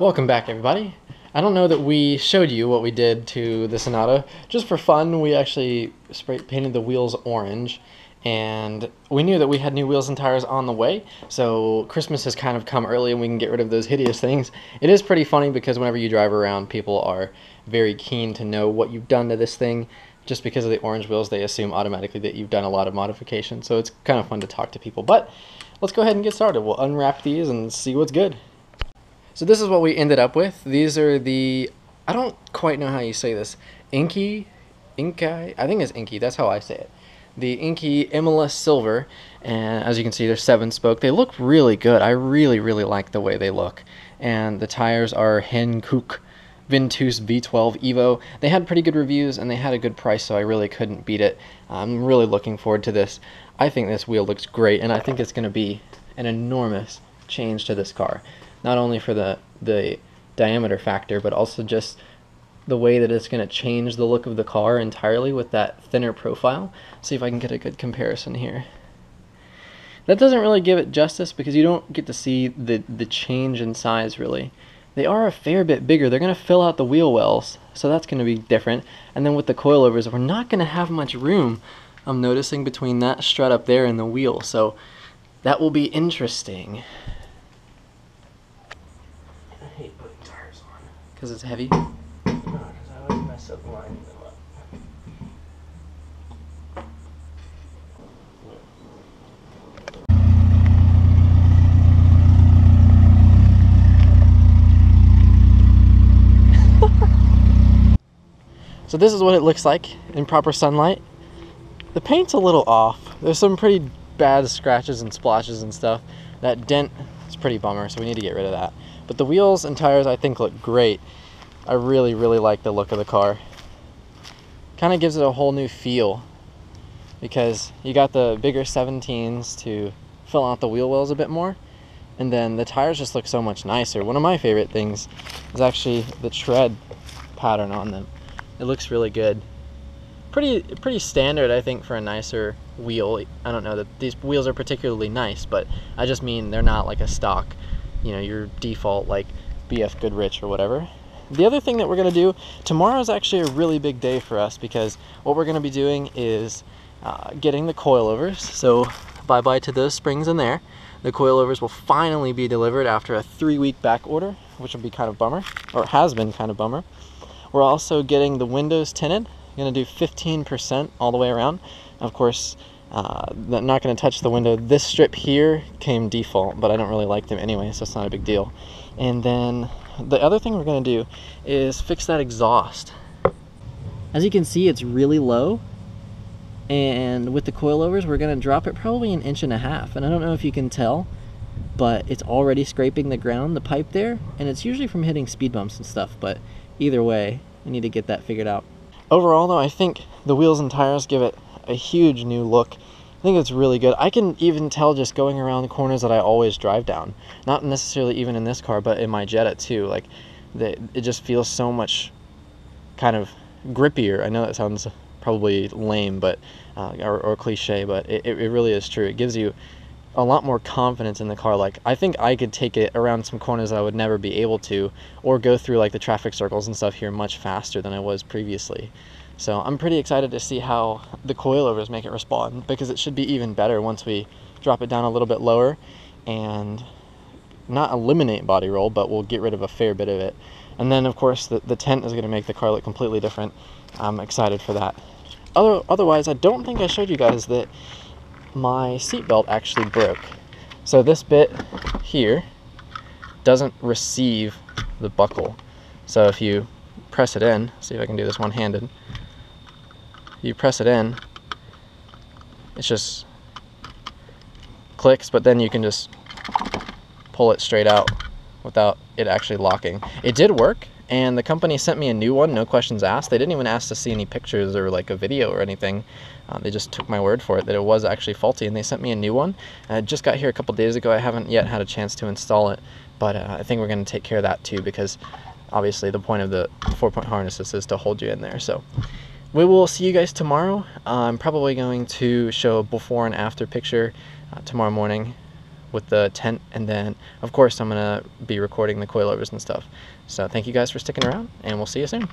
Welcome back, everybody. I don't know that we showed you what we did to the Sonata. Just for fun, we actually spray painted the wheels orange, and we knew that we had new wheels and tires on the way, so Christmas has kind of come early and we can get rid of those hideous things. It is pretty funny because whenever you drive around, people are very keen to know what you've done to this thing. Just because of the orange wheels, they assume automatically that you've done a lot of modification, so it's kind of fun to talk to people. But let's go ahead and get started. We'll unwrap these and see what's good. So this is what we ended up with. These are the, I don't quite know how you say this, Inky, I think it's Inky, that's how I say it. The Inky Imola Silver, and as you can see, they're 7-spoke. They look really good. I really like the way they look. And the tires are Hankook Ventus V12 Evo. They had pretty good reviews and they had a good price, so I really couldn't beat it. I'm really looking forward to this. I think this wheel looks great, and I think it's going to be an enormous change to this car. Not only for the diameter factor, but also just the way that it's going to change the look of the car entirely with that thinner profile. See if I can get a good comparison here. That doesn't really give it justice because you don't get to see the change in size really. They are a fair bit bigger. They're going to fill out the wheel wells, so that's going to be different. And then with the coilovers, we're not going to have much room, I'm noticing, between that strut up there and the wheel. So that will be interesting. I hate putting tires on. Because it's heavy? No, because I always mess up lining them up. So this is what it looks like in proper sunlight. The paint's a little off. There's some pretty bad scratches and splotches and stuff. That dent is pretty bummer, so we need to get rid of that. But the wheels and tires I think look great. I really like the look of the car. Kind of gives it a whole new feel because you got the bigger 17s to fill out the wheel wells a bit more, and then the tires just look so much nicer. One of my favorite things is actually the tread pattern on them. It looks really good. Pretty standard, I think, for a nicer wheel. I don't know that these wheels are particularly nice, but I just mean they're not like a stock, you know, your default like BF Goodrich or whatever. The other thing that we're going to do, tomorrow is actually a really big day for us because what we're going to be doing is getting the coilovers. So bye-bye to those springs in there. The coilovers will finally be delivered after a 3-week back order, which will be kind of bummer, or has been kind of bummer. We're also getting the windows tinted. I'm going to do 15% all the way around. Of course, not going to touch the window. This strip here came default, but I don't really like them anyway, so it's not a big deal. And then the other thing we're going to do is fix that exhaust. As you can see, it's really low, and with the coilovers, we're going to drop it probably 1.5 inches. And I don't know if you can tell, but it's already scraping the ground, the pipe there, and it's usually from hitting speed bumps and stuff, but either way, I need to get that figured out. Overall though, I think the wheels and tires give it a huge new look. I think it's really good. I can even tell just going around the corners that I always drive down. Not necessarily even in this car, but in my Jetta too. Like, it just feels so much kind of grippier. I know that sounds probably lame, but or cliche, but it really is true. It gives you a lot more confidence in the car. Like, I think I could take it around some corners that I would never be able to, or go through like the traffic circles and stuff here much faster than I was previously. So I'm pretty excited to see how the coilovers make it respond, because it should be even better once we drop it down a little bit lower and not eliminate body roll, but we'll get rid of a fair bit of it. And then of course the tint is going to make the car look completely different. I'm excited for that. Otherwise, I don't think I showed you guys that my seatbelt actually broke. So this bit here doesn't receive the buckle. So if you press it in, see if I can do this one-handed. You press it in, it just clicks, but then you can just pull it straight out without it actually locking. It did work, and the company sent me a new one, no questions asked. They didn't even ask to see any pictures or like a video or anything. They just took my word for it that it was actually faulty, and they sent me a new one. I just got here a couple days ago. I haven't yet had a chance to install it, but I think we're going to take care of that too, because obviously the point of the 4-point harnesses is to hold you in there. So we will see you guys tomorrow. I'm probably going to show a before and after picture tomorrow morning with the tent, and then of course I'm gonna be recording the coilovers and stuff. So thank you guys for sticking around, and we'll see you soon.